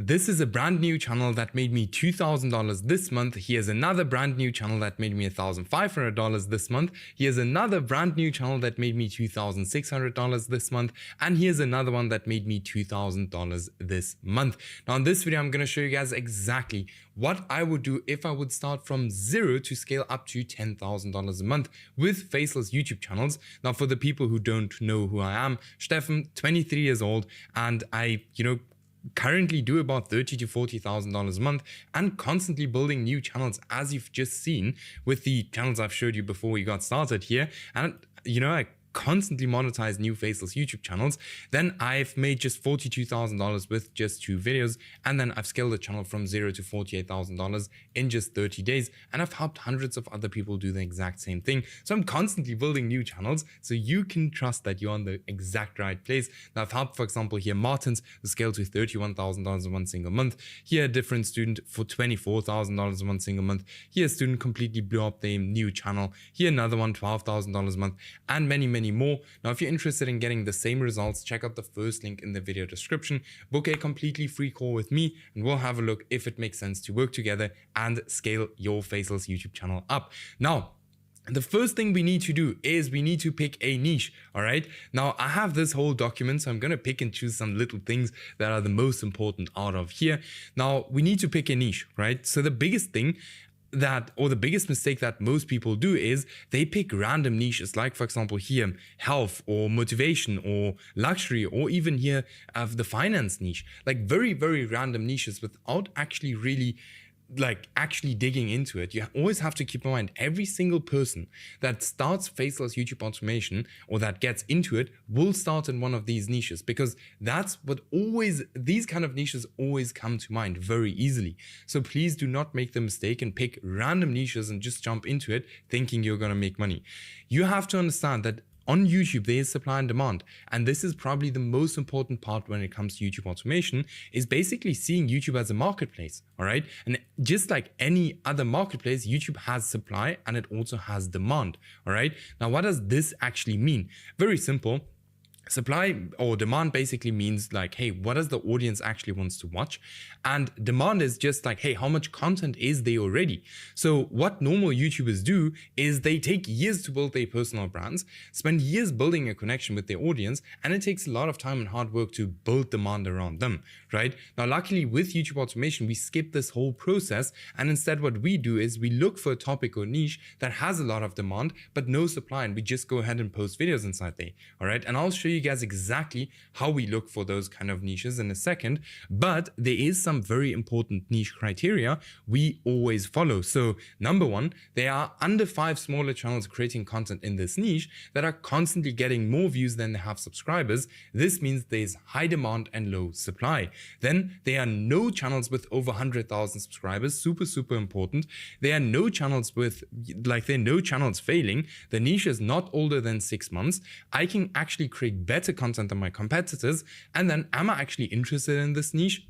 This is a brand new channel that made me $2,000 this month. Here's another brand new channel that made me $1,500 this month. Here's another brand new channel that made me $2,600 this month. And here's another one that made me $2,000 this month. Now in this video, I'm going to show you guys exactly what I would do if I would start from zero to scale up to $10,000 a month with faceless YouTube channels. Now for the people who don't know who I am, Stefan, 23 years old, and I, currently do about $30,000 to $40,000 a month and constantly building new channels, as you've just seen with the channels I've showed you before we got started here. And I constantly monetize new faceless YouTube channels. Then I've made just $42,000 with just 2 videos, and then I've scaled the channel from $0 to $48,000 in just 30 days, and I've helped hundreds of other people do the exact same thing. So I'm constantly building new channels, so you can trust that you're on the exact right place. Now I've helped, for example, here Martins to scale to $31,000 in one single month. Here a different student for $24,000 in one single month. Here a student completely blew up their new channel. Here another one, $12,000 a month, and many more. Now if you're interested in getting the same results, check out the first link in the video description. Book a completely free call with me and we'll have a look if it makes sense to work together and scale your faceless YouTube channel up. Now the first thing we need to do is we need to pick a niche. All right, now I have this whole document, so I'm going to pick and choose some little things that are the most important out of here. Now we need to pick a niche, right? So the biggest thing the biggest mistake that most people do is they pick random niches, like for example here health or motivation or luxury, or even here the finance niche, like very random niches without actually really digging into it. You always have to keep in mind every single person that starts faceless YouTube automation or that gets into it will start in one of these niches, because that's what these kind of niches always come to mind very easily. So please do not make the mistake and pick random niches and just jump into it thinking you're going to make money. You have to understand that on YouTube, there is supply and demand. And this is probably the most important part when it comes to YouTube automation, is basically seeing YouTube as a marketplace. All right. And just like any other marketplace, YouTube has supply and it also has demand. All right. Now, what does this actually mean? Very simple. Supply or demand basically means like, hey, what does the audience actually wants to watch? And demand is just like, hey, how much content is there already? So what normal YouTubers do is they take years to build their personal brands, spend years building a connection with their audience, and it takes a lot of time and hard work to build demand around them, right? Now, luckily with YouTube automation, we skip this whole process. And instead what we do is we look for a topic or niche that has a lot of demand, but no supply. And we just go ahead and post videos inside there. All right. And I'll show you guys exactly how we look for those kind of niches in a second, but there is some very important niche criteria we always follow. So number one, there are under 5 smaller channels creating content in this niche that are constantly getting more views than they have subscribers. This means there's high demand and low supply. Then there are no channels with over 100,000 subscribers, super important. There are no channels failing. The niche is not older than 6 months. I can actually create better content than my competitors. And then am I actually interested in this niche?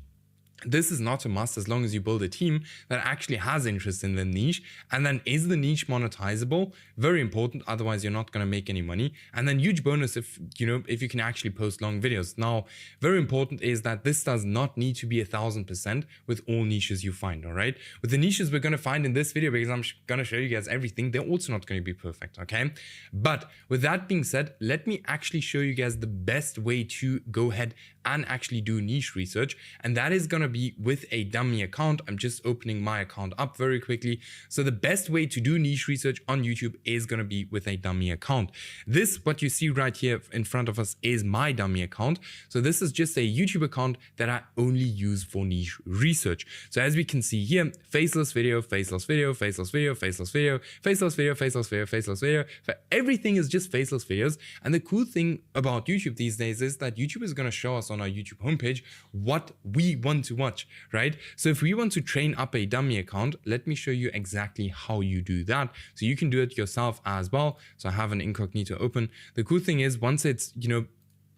This is not a must as long as you build a team that actually has interest in the niche. And then is the niche monetizable? Very important. Otherwise, you're not going to make any money. And then huge bonus if you can actually post long videos. Now, very important is that this does not need to be 1,000% with all niches you find. All right. With the niches we're going to find in this video, because I'm going to show you guys everything, they're also not going to be perfect. Okay. But with that being said, let me actually show you guys the best way to go ahead and actually do niche research. And that is going to be with a dummy account. I'm just opening my account up very quickly. So the best way to do niche research on YouTube is going to be with a dummy account. This, what you see right here in front of us, is my dummy account. So this is just a YouTube account that I only use for niche research. So as we can see here, faceless video, faceless video, faceless video, faceless video, faceless video, faceless video, faceless video. Everything is just faceless videos. And the cool thing about YouTube these days is that YouTube is going to show us on our YouTube homepage what we want to watch, right? So if we want to train up a dummy account, let me show you exactly how you do that. So you can do it yourself as well. So I have an incognito open. The cool thing is once it's,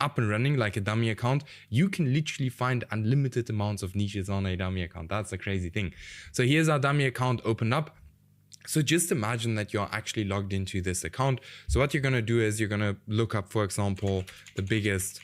up and running like a dummy account, you can literally find unlimited amounts of niches on a dummy account. That's the crazy thing. So here's our dummy account opened up. So just imagine that you're actually logged into this account. So what you're going to do is you're going to look up, for example, the biggest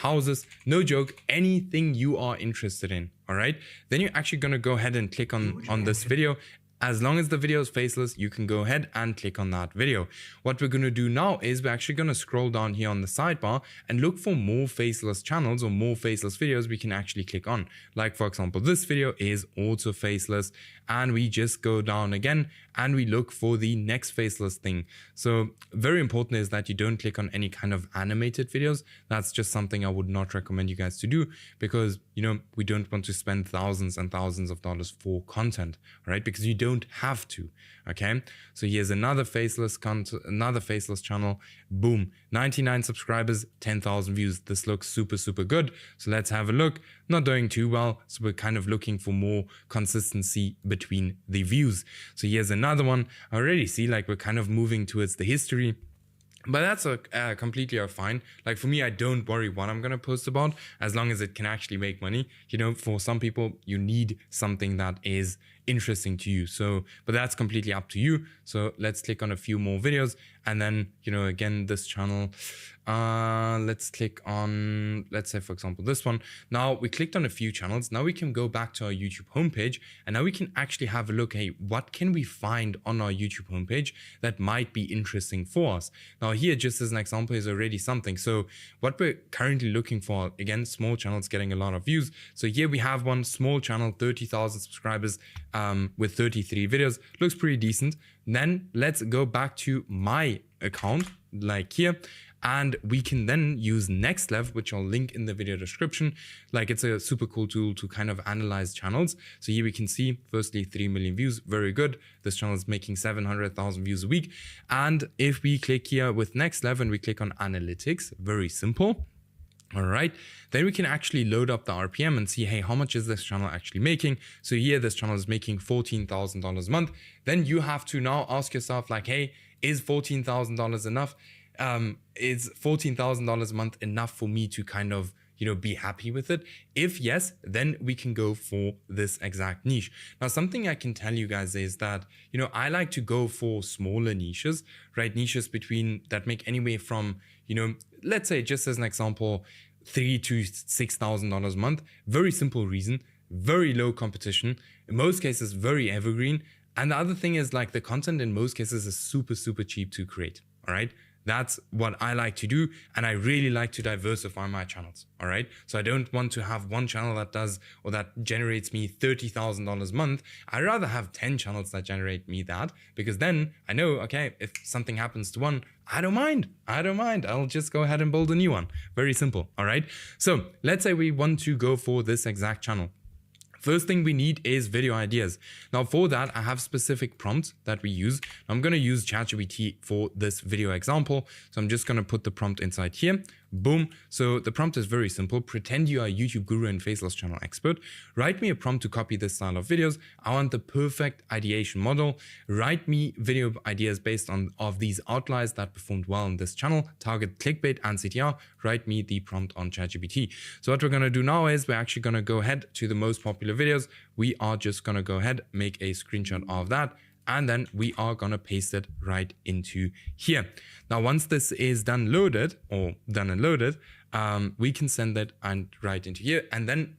houses, no joke, anything you are interested in. All right, then you're actually going to go ahead and click on this video. As long as the video is faceless, you can go ahead and click on that video. What we're going to do now is we're actually going to scroll down here on the sidebar and look for more faceless channels or more faceless videos we can actually click on. Like for example, this video is also faceless, and we just go down again and we look for the next faceless thing. So very important is that you don't click on any kind of animated videos. That's just something I would not recommend you guys to do, because we don't want to spend thousands and thousands of dollars for content, right? Because you don't have to. Okay, so here's another faceless channel. Boom, 99 subscribers, 10,000 views. This looks super good. So let's have a look. Not doing too well, so we're kind of looking for more consistency between the views. So here's another one. I already see like we're kind of moving towards the history. But that's completely fine. Like for me, I don't worry what I'm going to post about, as long as it can actually make money. For some people, you need something that is interesting to you. So, but that's completely up to you. So let's click on a few more videos. And then, again, this channel, let's click on, let's say, for example, this one. Now we clicked on a few channels. Now we can go back to our YouTube homepage, and now we can actually have a look. Hey, what can we find on our YouTube homepage that might be interesting for us? Now here, just as an example, is already something. So what we're currently looking for, again, small channels getting a lot of views. So here we have one small channel, 30,000 subscribers, with 33 videos. Looks pretty decent. Then let's go back to my account, like here, and we can then use Next Level, which I'll link in the video description. Like, it's a super cool tool to kind of analyze channels. So here we can see, firstly, 3 million views, very good. This channel is making 700,000 views a week. And if we click here with Next Level and we click on Analytics, very simple. All right, then we can actually load up the RPM and see, hey, how much is this channel actually making? So here, this channel is making $14,000 a month. Then you have to now ask yourself, like, hey, is $14,000 enough? Is $14,000 a month enough for me to kind of, be happy with it? If yes, then we can go for this exact niche. Now, something I can tell you guys is that, I like to go for smaller niches, right? Niches that make anywhere from, let's say, just as an example, $3,000 to $6,000 a month. Very simple reason, very low competition. In most cases, very evergreen. And the other thing is, like, the content in most cases is super cheap to create. All right. That's what I like to do, and I really like to diversify my channels, all right? So I don't want to have one channel that does or that generates me $30,000 a month. I'd rather have 10 channels that generate me that, because then I know, okay, if something happens to one, I don't mind. I'll just go ahead and build a new one. Very simple, all right? So let's say we want to go for this exact channel. First thing we need is video ideas. Now for that, I have specific prompts that we use. I'm going to use ChatGPT for this video example. So I'm just going to put the prompt inside here. Boom. So the prompt is very simple. Pretend you are a YouTube guru and faceless channel expert. Write me a prompt to copy this style of videos. I want the perfect ideation model. Write me video ideas based on these outliers that performed well on this channel. Target clickbait and CTR. Write me the prompt on ChatGPT. So what we're going to do now is we're actually going to go ahead to the most popular videos. We are just going to go ahead, make a screenshot of that, and then we are going to paste it right into here. Now, once this is done and loaded, we can send that and right into here. And then,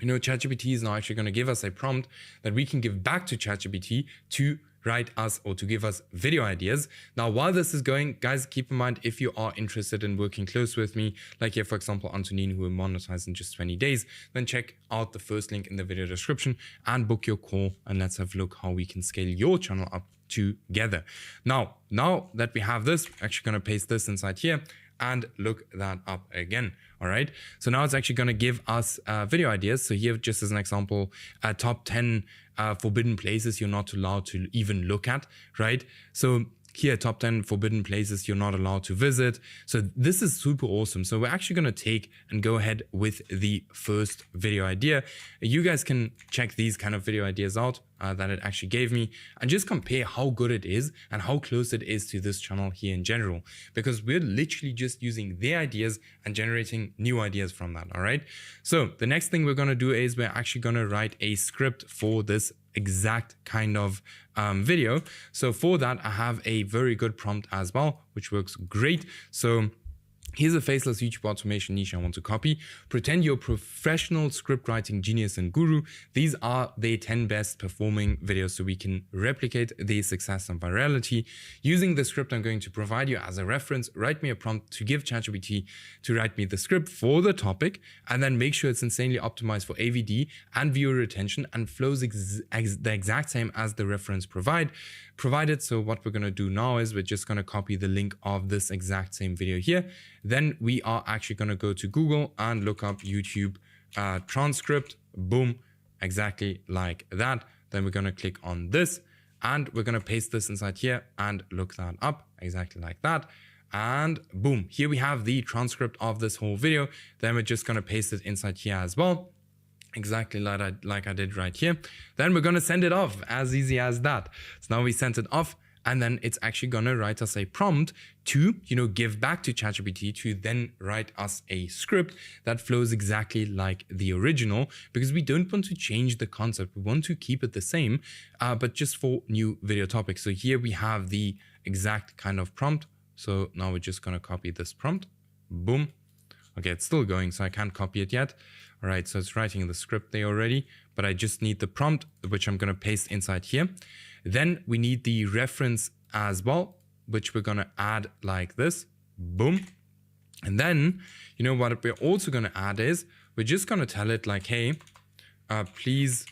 ChatGPT is now actually going to give us a prompt that we can give back to ChatGPT to write us or to give us video ideas. Now, while this is going, guys, keep in mind, if you are interested in working close with me, like here, for example, Antonin, who will monetize in just 20 days, then check out the first link in the video description and book your call, and let's have a look how we can scale your channel up together. Now that we have this, I'm actually going to paste this inside here and look that up again. All right. So now it's actually going to give us video ideas. So here, just as an example, top 10 forbidden places you're not allowed to even look at, right? So here, top 10 forbidden places you're not allowed to visit. So this is super awesome. So we're actually going to take and go ahead with the first video idea. You guys can check these kind of video ideas out that it actually gave me and just compare how good it is and how close it is to this channel here in general, because we're literally just using their ideas and generating new ideas from that. All right. So the next thing we're going to do is we're actually going to write a script for this exact kind of video. So for that, I have a very good prompt as well, which works great. So Here's a faceless YouTube automation niche I want to copy. Pretend you're a professional script writing genius and guru. These are the 10 best performing videos so we can replicate the success and virality. Using the script I'm going to provide you as a reference, write me a prompt to give ChatGPT to write me the script for the topic, and then make sure it's insanely optimized for AVD and viewer retention and flows the exact same as the reference provided. So what we're going to do now is we're just going to copy the link of this exact same video here. Then we are actually going to go to Google and look up YouTube transcript. Boom, exactly like that. Then we're going to click on this and we're going to paste this inside here and look that up exactly like that. And boom, here we have the transcript of this whole video. Then we're just going to paste it inside here as well. Exactly like I did right here. Then we're going to send it off, as easy as that. So now we sent it off, and then it's actually going to write us a prompt to, give back to ChatGPT to then write us a script that flows exactly like the original, because we don't want to change the concept. We want to keep it the same, but just for new video topics. So here we have the exact kind of prompt. So now we're just going to copy this prompt. Boom. Okay, it's still going, so I can't copy it yet. All right, so it's writing the script there already, but I just need the prompt, which I'm going to paste inside here. Then we need the reference as well, which we're going to add like this. Boom. And then, what we're also going to add is we're just going to tell it like, hey, please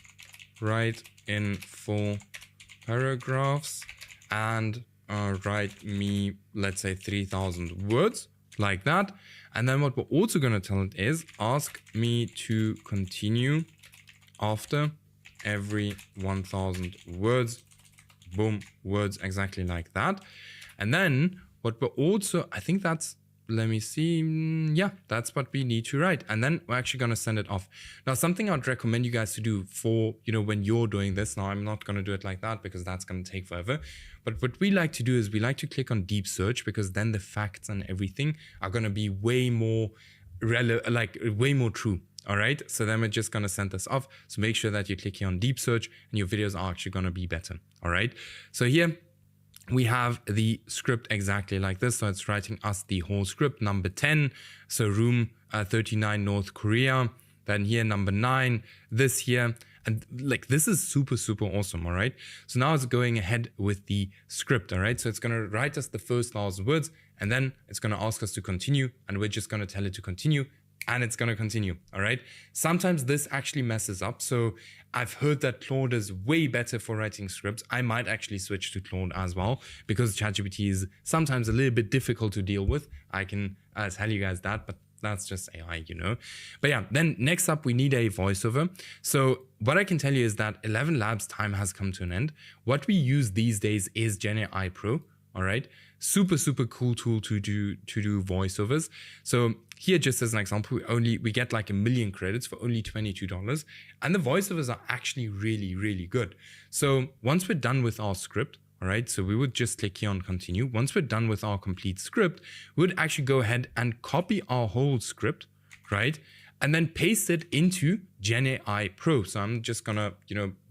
write in full paragraphs and write me, let's say 3,000 words. Like that. And then what we're also going to tell it is ask me to continue after every 1,000 words. Boom, words exactly like that. And then what we're also, I think that's, let me see. Yeah, that's what we need to write. And then we're actually going to send it off. Now, something I'd recommend you guys to do for, when you're doing this. Now, I'm not going to do it like that because that's going to take forever. But what we like to do is we like to click on deep search, because then the facts and everything are going to be way more way more true. All right. So then we're just going to send this off. So make sure that you click here on deep search and your videos are actually going to be better. All right. So here we have the script exactly like this. So it's writing us the whole script. Number 10. So room 39, North Korea. Then here, number 9, this here. And this is super, super awesome. All right. So now it's going ahead with the script. All right. So it's going to write us the first 1,000 words, and then it's going to ask us to continue, and we're just going to tell it to continue, and it's going to continue. All right. Sometimes this actually messes up. So I've heard that Claude is way better for writing scripts. I might actually switch to Claude as well, because ChatGPT is sometimes a little bit difficult to deal with. I can tell you guys that, but that's just AI, But yeah, then next up, we need a voiceover. So what I can tell you is that 11 Labs time has come to an end. What we use these days is GenAI Pro. All right. Super, super cool tool to do voiceovers. So here, just as an example, we get like 1 million credits for only $22. And the voiceovers are actually really, really good. So once we're done with our script, all right, so we would just click here on continue. Once we're done with our complete script, we would actually go ahead and copy our whole script, right? And then paste it into GenAI Pro. So I'm just gonna,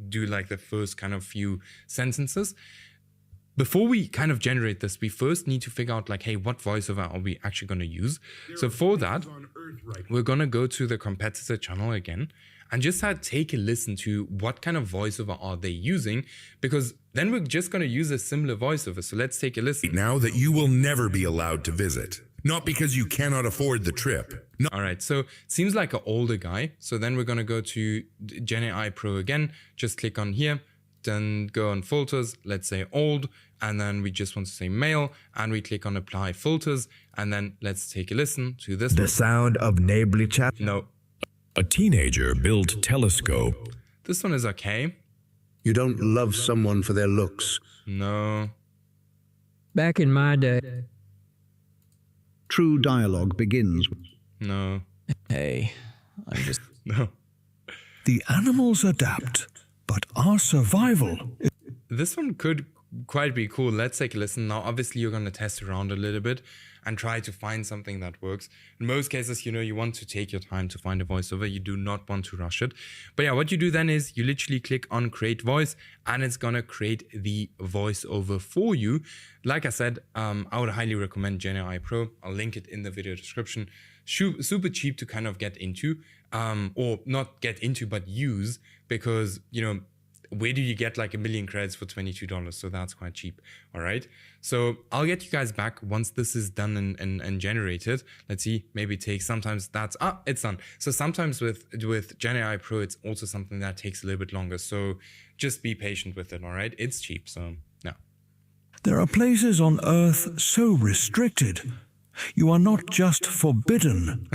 do like the first kind of few sentences. Before we kind of generate this, we first need to figure out like, hey, what voiceover are we actually going to use? So for that, we're going to go to the competitor channel again and just take a listen to what kind of voiceover are they using, because then we're just going to use a similar voiceover. So let's take a listen. Now that you will never be allowed to visit, not because you cannot afford the trip. No. All right, so seems like an older guy. So then we're going to go to GenAI Pro again, just click on here, then go on filters, let's say old, and then we just want to say male, and we click on apply filters, and then let's take a listen to this. The sound of neighborly chat. No. A teenager built telescope. This one is okay. You don't love someone for their looks. No. Back in my day. True dialogue begins. No. Hey, I'm just... No. The animals adapt, but our survival... This one could quite be cool. Let's take a listen. Now, obviously, you're going to test around a little bit and try to find something that works. In most cases, you want to take your time to find a voiceover. You do not want to rush it. But yeah, what you do then is you literally click on create voice and it's going to create the voiceover for you. Like I said, I would highly recommend GenAI Pro. I'll link it in the video description. Super cheap to kind of get into, or not get into, but use, because, where do you get like 1 million credits for $22? So that's quite cheap. All right. So I'll get you guys back once this is done and generated. Let's see, maybe it takes, sometimes it's done. So sometimes with GenAI Pro, it's also something that takes a little bit longer. So just be patient with it. All right. It's cheap. So yeah. There are places on Earth so restricted. You are not just forbidden.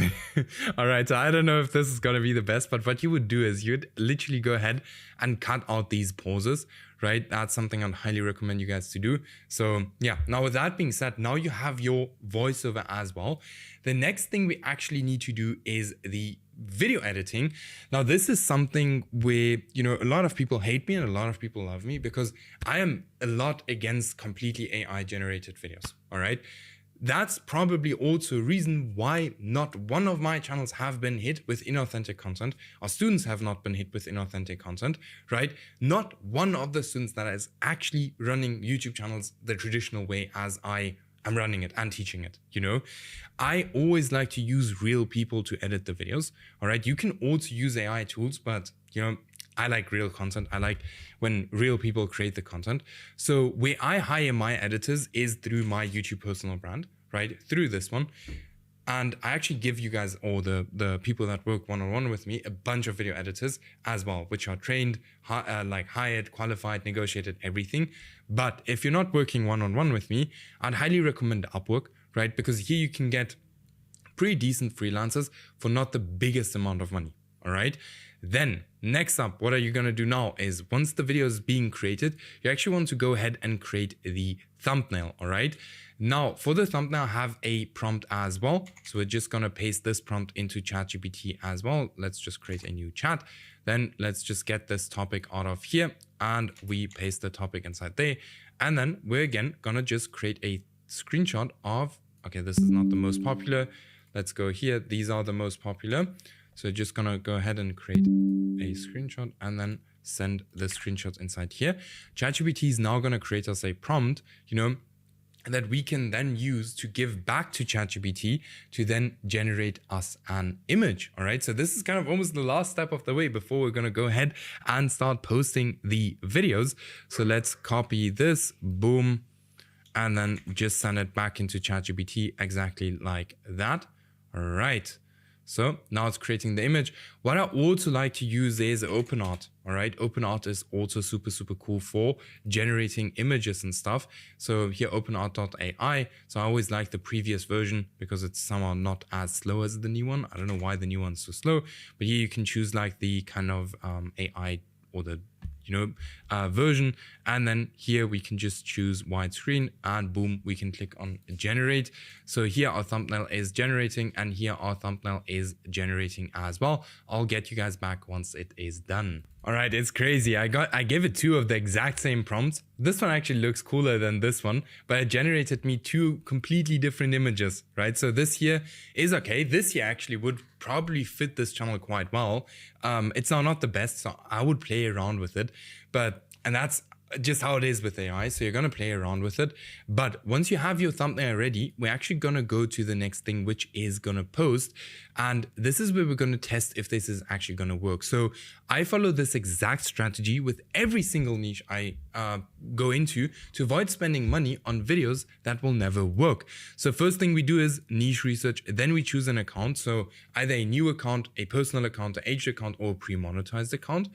All right, so I don't know if this is going to be the best, but what you would do is you'd literally go ahead and cut out these pauses, right? That's something I'd highly recommend you guys to do. So yeah, now with that being said, now you have your voiceover as well. The next thing we actually need to do is the video editing. Now, this is something where, a lot of people hate me and a lot of people love me, because I am a lot against completely AI generated videos, all right? That's probably also a reason why not one of my channels have been hit with inauthentic content. Our students have not been hit with inauthentic content, right? Not one of the students that is actually running YouTube channels the traditional way as I am running it and teaching it, I always like to use real people to edit the videos, all right? You can also use AI tools, but, I like real content. I like when real people create the content. So where I hire my editors is through my YouTube personal brand, right? Through this one. And I actually give you guys, or the people that work one-on-one with me, a bunch of video editors as well, which are trained, hired, qualified, negotiated, everything. But if you're not working one-on-one with me, I'd highly recommend Upwork, right? Because here you can get pretty decent freelancers for not the biggest amount of money, all right? Then next up, what are you going to do now is once the video is being created, you actually want to go ahead and create the thumbnail. All right. Now for the thumbnail, have a prompt as well. So we're just going to paste this prompt into ChatGPT as well. Let's just create a new chat. Then let's just get this topic out of here and we paste the topic inside there. And then we're again going to just create a screenshot of, okay, this is not the most popular. Let's go here. These are the most popular. So just gonna go ahead and create a screenshot and then send the screenshots inside here. ChatGPT is now gonna create us a prompt, that we can then use to give back to ChatGPT to then generate us an image. All right. So this is kind of almost the last step of the way before we're gonna go ahead and start posting the videos. So let's copy this, boom, and then just send it back into ChatGPT exactly like that. All right. So now it's creating the image. What I also like to use is OpenArt. All right. OpenArt is also super cool for generating images and stuff. So here openart.ai. So I always like the previous version because it's somehow not as slow as the new one. I don't know why the new one's so slow, but here you can choose like the kind of AI or the version, and then here we can just choose widescreen and boom, we can click on generate. So here our thumbnail is generating and here our thumbnail is generating as well. I'll get you guys back once it is done. All right, it's crazy. I gave it 2 of the exact same prompts. This one actually looks cooler than this one, but it generated me 2 completely different images, right? So this here is okay. This here actually would probably fit this channel quite well. It's now not the best, so I would play around with it, and that's just how it is with AI. So you're going to play around with it. But once you have your thumbnail ready, we're actually going to go to the next thing, which is going to post. And this is where we're going to test if this is actually going to work. So I follow this exact strategy with every single niche I go into to avoid spending money on videos that will never work. So first thing we do is niche research. Then we choose an account. So either a new account, a personal account, an aged account, or a pre-monetized account.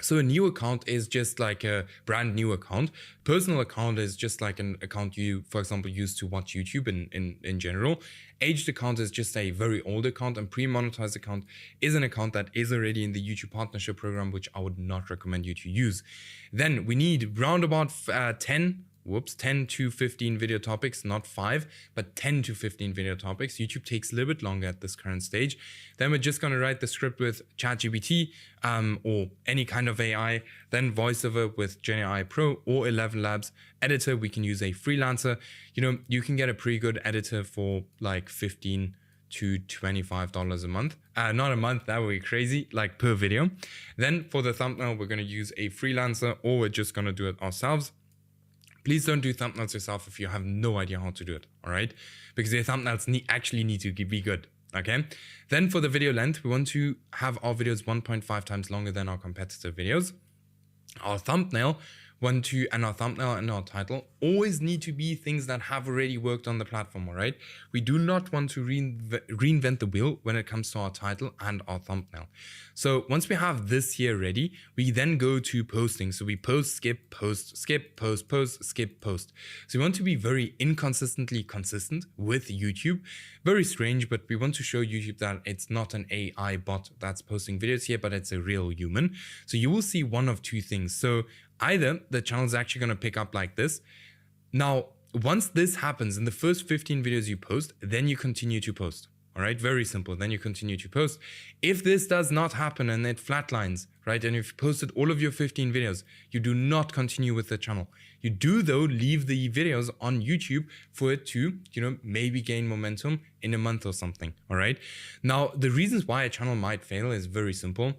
So a new account is just like a brand new account. Personal account is just like an account you, for example, use to watch YouTube in general. Aged account is just a very old account, and pre-monetized account is an account that is already in the YouTube partnership program, which I would not recommend you to use. Then we need round about 10 10 to 15 video topics, not 5, but 10 to 15 video topics. YouTube takes a little bit longer at this current stage. Then we're just going to write the script with ChatGPT or any kind of AI, then voiceover with GenAI Pro or 11 Labs. Editor, we can use a freelancer. You know, you can get a pretty good editor for like $15 to $25 a month. Not a month, that would be crazy, like per video. Then for the thumbnail, we're going to use a freelancer, or we're just going to do it ourselves. Please don't do thumbnails yourself if you have no idea how to do it, all right? Because your thumbnails actually need to be good, okay? Then for the video length, we want to have our videos 1.5 times longer than our competitor videos. Our thumbnail and our title always need to be things that have already worked on the platform, all right? We do not want to reinvent the wheel when it comes to our title and our thumbnail. So once we have this here ready, we then go to posting. So we post, skip, post, skip, post, post, skip, post. So we want to be very inconsistently consistent with YouTube. Very strange, but we want to show YouTube that it's not an AI bot that's posting videos here, but it's a real human. So you will see one of two things. So either the channel is actually going to pick up like this. Now, once this happens in the first 15 videos you post, then you continue to post. All right, very simple. Then you continue to post. If this does not happen and it flatlines, right, and if you posted all of your 15 videos, you do not continue with the channel. You do, though, leave the videos on YouTube for it to, you know, maybe gain momentum in a month or something. All right. Now, the reasons why a channel might fail is very simple.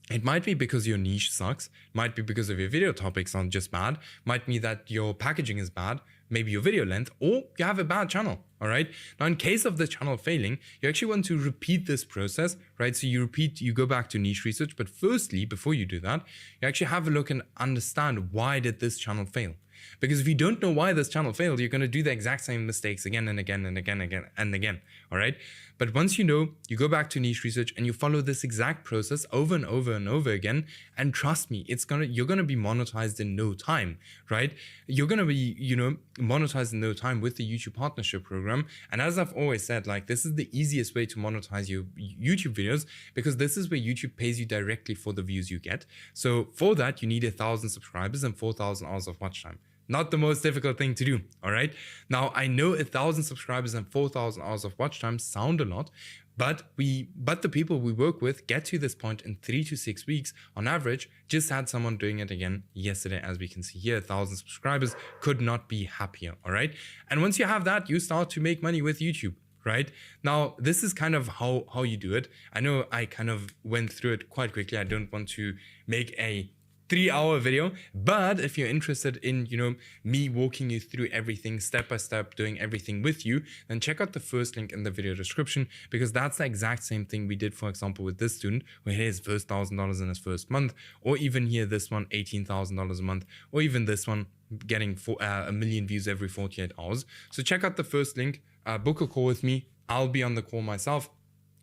It might be because your niche sucks, might be because of your video topics are just bad, might be that your packaging is bad, maybe your video length, or you have a bad channel, all right? Now, in case of the channel failing, you actually want to repeat this process, right? So you go back to niche research, but firstly, before you do that, you actually have a look and understand why did this channel fail? Because if you don't know why this channel failed, you're going to do the exact same mistakes again and again and again and again, all right? But once you know, you go back to niche research and you follow this exact process over and over and over again, and trust me, you're going to be monetized in no time, right? You're going to be, you know, monetized in no time with the YouTube partnership program. And as I've always said, like, this is the easiest way to monetize your YouTube videos, because this is where YouTube pays you directly for the views you get. So for that, you need 1,000 subscribers and 4,000 hours of watch time. Not the most difficult thing to do, all right? Now, I know 1,000 subscribers and 4,000 hours of watch time sound a lot, but the people we work with get to this point in 3 to 6 weeks on average. Just had someone doing it again yesterday, as we can see here. 1,000 subscribers, could not be happier, all right? And once you have that, you start to make money with YouTube, right? Now, this is kind of how you do it. I know I kind of went through it quite quickly. I don't want to make a 3-hour video, but if you're interested in, you know, me walking you through everything step by step, doing everything with you, then check out the first link in the video description, because that's the exact same thing we did, for example, with this student who hit his first $1,000 in his first month, or even here, this one, $18,000 a month, or even this one getting 1 million views every 48 hours. So check out the first link, book a call with me. I'll be on the call myself.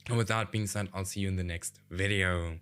And with that being said, I'll see you in the next video.